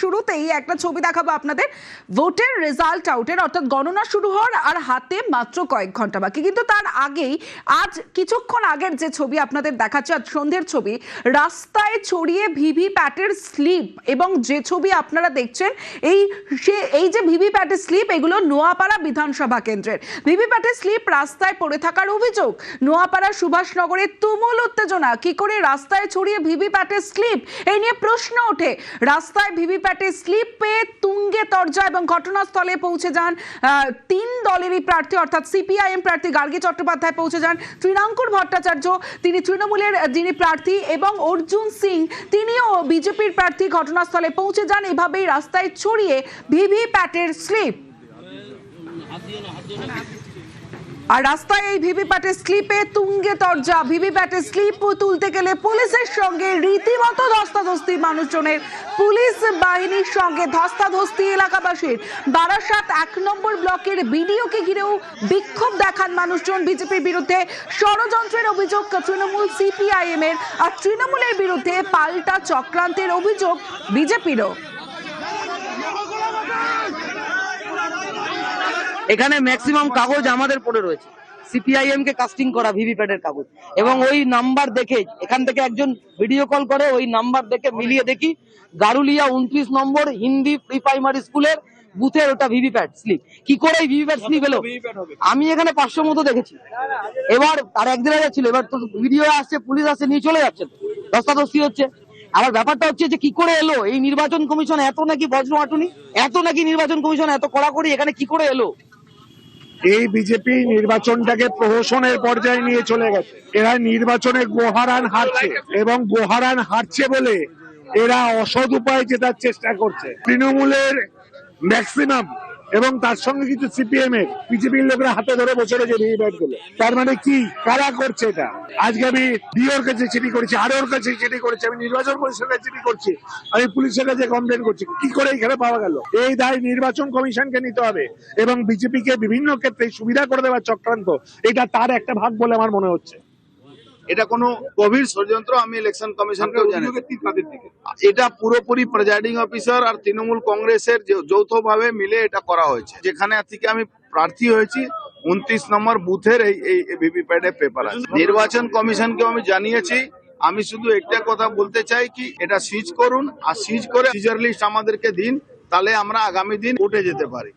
শুরুতেই একটা ছবি দেখাবো আপনাদের, ভোটের রেজাল্ট আউটের, অর্থাৎ গণনা শুরু হওয়ার আর হাতে মাত্র কয়েক ঘন্টা বাকি। কিন্তু তার আগেই আজ কিছুক্ষণ আগের যে ছবি আপনাদের দেখাচ্ছে, আজ সন্ধ্যের ছবি, রাস্তায় ছড়িয়ে ভিভিপ্যাটের স্লিপ, এবং যে ছবি আপনারা দেখছেন এই যে ভিভিপ্যাটের স্লিপ, এগুলো নোয়াপাড়া বিধানসভা কেন্দ্রের ভিভিপ্যাটের স্লিপ রাস্তায় পড়ে থাকার অভিযোগ। নোয়াপাড়া সুভাষনগরে তুমুল উত্তেজনা, কি করে রাস্তায় ছড়িয়ে ভিভিপ্যাটের স্লিপ, এই নিয়ে প্রশ্ন ওঠে। রাস্তায় ভিভিপ্যাটের স্লিপ পেয়ে তুঙ্গে তরজা এবং ঘটনাস্থলে পৌঁছে যান তিন দলেরই প্রার্থী, অর্থাৎ সিপিআইএম প্রার্থী গার্গী চট্টোপাধ্যায় পৌঁছে যান, তৃণাঙ্কুর ভট্টাচার্য তিনি তৃণমূলের যিনি প্রার্থী, এবং অর্জুন সিং তিনিও বিজেপির প্রার্থী ঘটনাস্থলে পৌঁছে যান। এভাবেই রাস্তায় ছড়িয়ে ভিভিপ্যাটের স্লিপ। আর রাস্তায় এই ভিভিপ্যাটের স্লিপে তুঙ্গে তরজা। ভিভিপ্যাটের স্লিপ তুলতে গেলে পুলিশের সঙ্গে রীতিমতো ধস্তাধস্তি মানুষজনের, পুলিশ বাহিনীর সঙ্গে ধস্তাধস্তি এলাকাবাসীর। বারাসাত 1 নম্বর ব্লকের বিডিওকে ঘিরেও বিক্ষোভ দেখান মানুষজন। বিজেপির বিরুদ্ধে ষড়যন্ত্রের অভিযোগ তৃণমূল সিপিআইএম এর, আর তৃণমূলের বিরুদ্ধে পাল্টা চক্রান্তের অভিযোগ বিজেপিরও। এখানে ম্যাক্সিমাম কাগজ আমাদের পড়ে রয়েছে, সিপিআইএম কে কাস্টিং করা ভিভিপ্যাটের কাগজ, এবং ওই নাম্বার দেখে এখান থেকে একজন ভিডিও কল করে ওই নাম্বার দেখে মিলিয়ে দেখি গারুলিয়া 29 নম্বর হিন্দি প্রি প্রাইমারি স্কুলের বুথের ওটা ভিভিপ্যাট স্লিপ। কি করে এই ভিভিপ্যাট স্লিপ এলো? আমি এখানে 500 মতো দেখেছি। এবার আর একদিন আগে ছিল, এবার তো ভিডিও আসছে, পুলিশ আসছে, নিয়ে চলে যাচ্ছে, ধস্তাধস্তি হচ্ছে। আবার ব্যাপারটা হচ্ছে যে কি করে এলো এই নির্বাচন কমিশন, এত নাকি বজ্রমাটুনি, এত নাকি নির্বাচন কমিশন এত কড়াকড়ি, এখানে কি করে এলো? এই বিজেপি নির্বাচনটাকে প্রহসনের পর্যায়ে নিয়ে চলে গেছে। এরা নির্বাচনে গোহারান হারছে, এবং গোহারান হারছে বলে এরা অসৎ উপায়ে জেতার চেষ্টা করছে। তৃণমূলের ম্যাক্সিমাম এবং তার সঙ্গে কিছু সিপিএম এর বিজেপির লোকরা হাতে ধরে বসে রয়েছে ভিভিপ্যাট গুলো। তার মানে কি, কারা করছে এটা? আজকে আমি ডিওর কাছে চিঠি করেছি, আরওর কাছে চিঠি করেছি, আমি নির্বাচন পরিষদের কাছে চিঠি করছি, আমি পুলিশের কাছে কমপ্লেন করছি। কি করে এখানে পাওয়া গেল? এই দায় নির্বাচন কমিশনকে নিতে হবে, এবং বিজেপিকে বিভিন্ন ক্ষেত্রে সুবিধা করে দেওয়ার চক্রান্ত, এটা তার একটা ভাগ বলে আমার মনে হচ্ছে। এটা কোনো গভীর ষড়যন্ত্র, আমি ইলেকশন কমিশনকেও জানি। এটা পুরোপুরি প্রিজাইডিং অফিসার আর তৃণমূল কংগ্রেসের যৌথভাবে মিলে এটা করা হয়েছে। যেখানে থেকে আমি প্রার্থী হয়েছি 29 নম্বর বুথের এই ভিভিপ্যাটের পেপার আছে। নির্বাচন কমিশনকে আমি জানিয়েছি। আমি শুধু একটা কথা বলতে চাই কি, এটা সিজ করুন, আর সিজ করে সিজার লিস্ট আমাদেরকে দিন, তাহলে আমরা আগামী দিন উঠে যেতে পারি।